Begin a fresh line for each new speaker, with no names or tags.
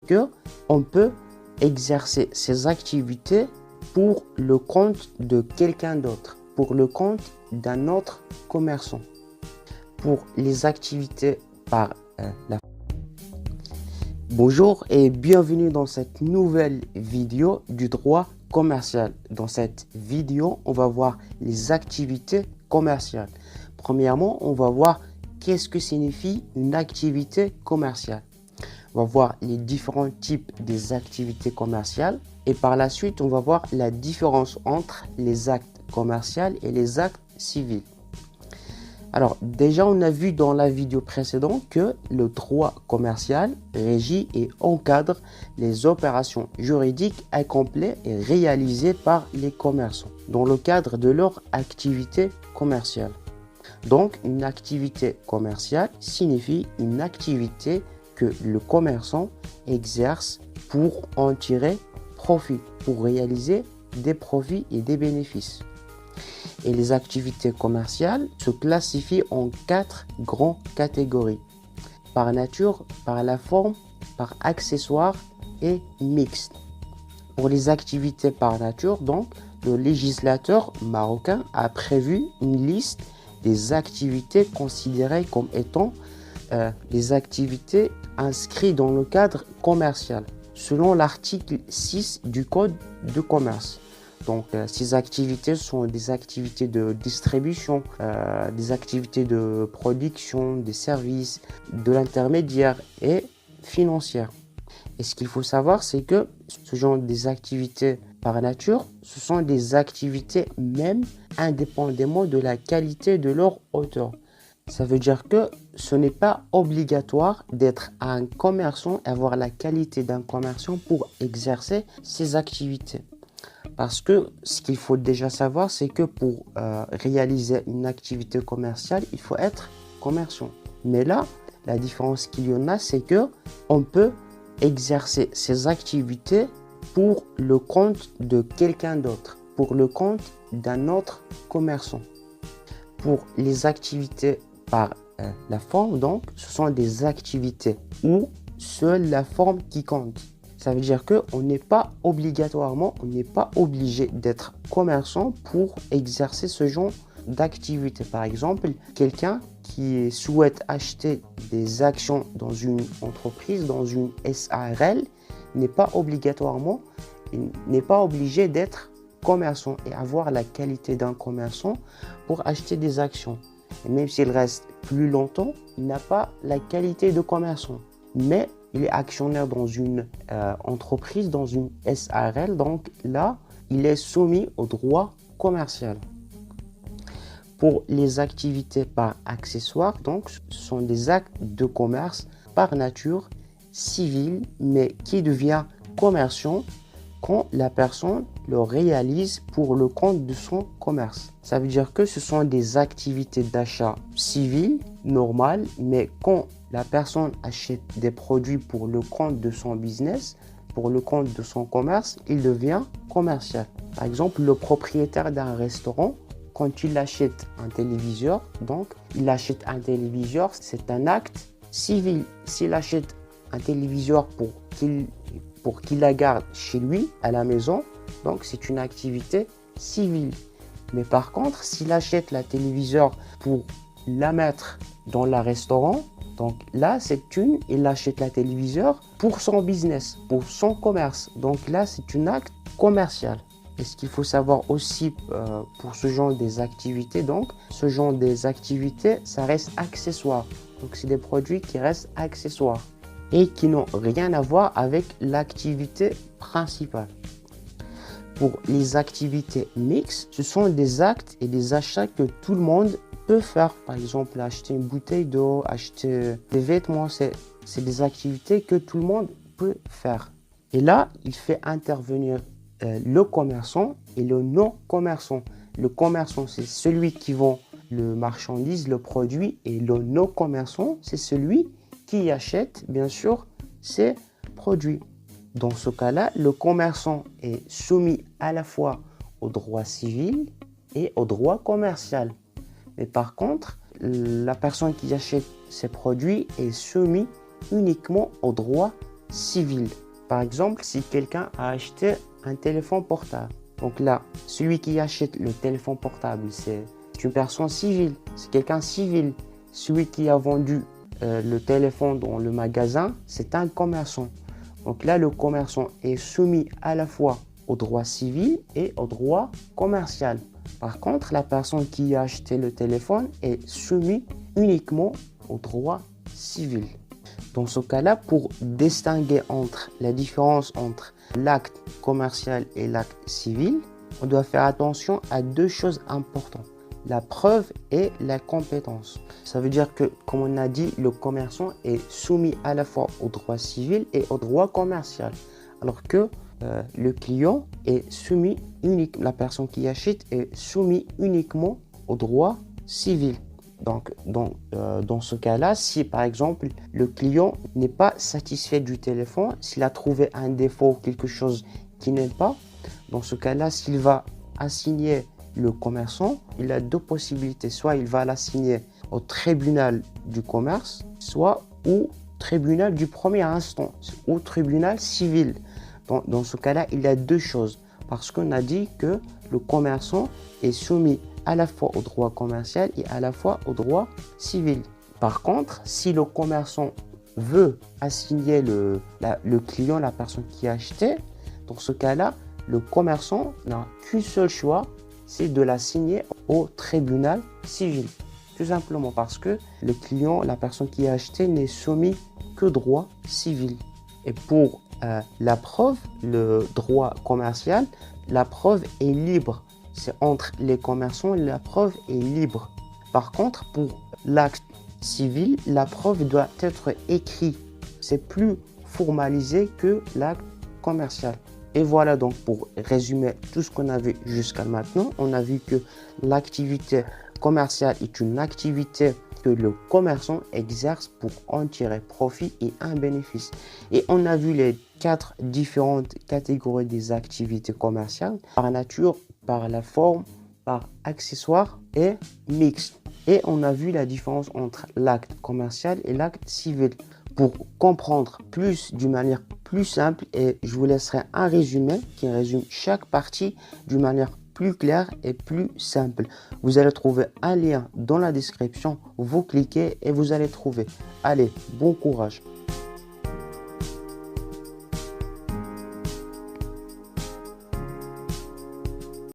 que on peut exercer ces activités pour le compte de quelqu'un d'autre, pour le compte d'un autre commerçant. Pour les activités par la... Bonjour et bienvenue dans cette nouvelle vidéo du droit commercial. Dans cette vidéo, on va voir les activités commerciales. Premièrement, on va voir qu'est-ce que signifie une activité commerciale. On va voir les différents types des activités commerciales et par la suite, on va voir la différence entre les actes commerciaux et les actes civils. Alors déjà, on a vu dans la vidéo précédente que le droit commercial régit et encadre les opérations juridiques accomplies et réalisées par les commerçants dans le cadre de leur activité commerciale. Donc, une activité commerciale signifie une activité que le commerçant exerce pour en tirer profit, pour réaliser des profits et des bénéfices. Et les activités commerciales se classifient en 4 grandes catégories. Par nature, par la forme, par accessoire et mixte. Pour les activités par nature, donc, le législateur marocain a prévu une liste des activités considérées comme étant des activités inscrites dans le cadre commercial, selon l'article 6 du Code de commerce. Donc, ces activités sont des activités de distribution, des activités de production, des services, de l'intermédiaire et financière. Et ce qu'il faut savoir, c'est que ce genre des activités par nature, ce sont des activités même indépendamment de la qualité de leur auteur. Ça veut dire que ce n'est pas obligatoire d'être un commerçant et avoir la qualité d'un commerçant pour exercer ces activités. Parce que ce qu'il faut déjà savoir, c'est que pour réaliser une activité commerciale, il faut être commerçant. Mais là, la différence qu'il y en a, c'est que on peut exercer ces activités pour le compte de quelqu'un d'autre, pour le compte d'un autre commerçant. Pour les activités par la forme, donc, ce sont des activités où seule la forme qui compte. Ça veut dire qu'on n'est pas obligatoirement, on n'est pas obligé d'être commerçant pour exercer ce genre d'activité. Par exemple, quelqu'un qui souhaite acheter des actions dans une entreprise, dans une SARL, n'est pas obligatoirement, n'est pas obligé d'être commerçant et avoir la qualité d'un commerçant pour acheter des actions. Et même s'il reste plus longtemps, il n'a pas la qualité de commerçant. Mais il est actionnaire dans une entreprise, dans une SARL. Donc là, il est soumis au droit commercial. Pour les activités par accessoire, donc, ce sont des actes de commerce par nature civile, mais qui devient commercial quand la personne le réalise pour le compte de son commerce. Ça veut dire que ce sont des activités d'achat civil normales, mais quand la personne achète des produits pour le compte de son business, pour le compte de son commerce, il devient commercial. Par exemple, le propriétaire d'un restaurant, quand il achète un téléviseur, donc il achète un téléviseur, c'est un acte civil. S'il achète un téléviseur pour qu'il la garde chez lui, à la maison, donc c'est une activité civile. Mais par contre, s'il achète la téléviseur pour la mettre dans le restaurant, donc là, il achète la téléviseur pour son business, pour son commerce. Donc là, c'est un acte commercial. Et ce qu'il faut savoir aussi pour ce genre des activités, donc ce genre des activités, ça reste accessoire. Donc c'est des produits qui restent accessoires et qui n'ont rien à voir avec l'activité principale. Pour les activités mixtes, ce sont des actes et des achats que tout le monde peut faire. Par exemple, acheter une bouteille d'eau, acheter des vêtements, c'est des activités que tout le monde peut faire. Et là, il fait intervenir le commerçant et le non-commerçant. Le commerçant, c'est celui qui vend le marchandise, le produit, et le non-commerçant, c'est celui qui achète, bien sûr, ces produits. Dans ce cas-là, le commerçant est soumis à la fois au droit civil et au droit commercial. Mais par contre, la personne qui achète ces produits est soumise uniquement au droit civil. Par exemple, si quelqu'un a acheté un téléphone portable. Donc là, celui qui achète le téléphone portable, c'est une personne civile, c'est quelqu'un civil. Celui qui a vendu le téléphone dans le magasin, c'est un commerçant. Donc là, le commerçant est soumis à la fois au droit civil et au droit commercial. Par contre, la personne qui a acheté le téléphone est soumise uniquement au droit civil. Dans ce cas-là, pour distinguer la différence entre l'acte commercial et l'acte civil, on doit faire attention à deux choses importantes. La preuve et la compétence. Ça veut dire que, comme on a dit, le commerçant est soumis à la fois au droit civil et au droit commercial. Alors que le client est soumis uniquement, la personne qui achète est soumise uniquement au droit civil. Donc, dans ce cas-là, si par exemple le client n'est pas satisfait du téléphone, s'il a trouvé un défaut ou quelque chose qui n'aime pas, dans ce cas-là, s'il va assigner le commerçant, il a deux possibilités. Soit il va l'assigner au tribunal du commerce, soit au tribunal du premier instant, au tribunal civil. Dans ce cas-là, il y a deux choses. Parce qu'on a dit que le commerçant est soumis à la fois au droit commercial et à la fois au droit civil. Par contre, si le commerçant veut assigner le client, la personne qui a acheté, dans ce cas-là, le commerçant n'a qu'un seul choix, c'est de l'assigner au tribunal civil. Tout simplement parce que le client, la personne qui a acheté, n'est soumis que droit civil. Et pour la preuve, le droit commercial, la preuve est libre. C'est entre les commerçants, la preuve est libre. Par contre, pour l'acte civil, la preuve doit être écrite. C'est plus formalisé que l'acte commercial. Et voilà donc pour résumer tout ce qu'on a vu jusqu'à maintenant. On a vu que l'activité commerciale est une activité que le commerçant exerce pour en tirer profit et un bénéfice. Et on a vu les 4 différentes catégories des activités commerciales par nature, par la forme, par accessoire et mixte. Et on a vu la différence entre l'acte commercial et l'acte civil. Pour comprendre plus d'une manière plus simple, et je vous laisserai un résumé qui résume chaque partie d'une manière plus claire et plus simple. Vous allez trouver un lien dans la description, vous cliquez et vous allez trouver. Allez, bon courage!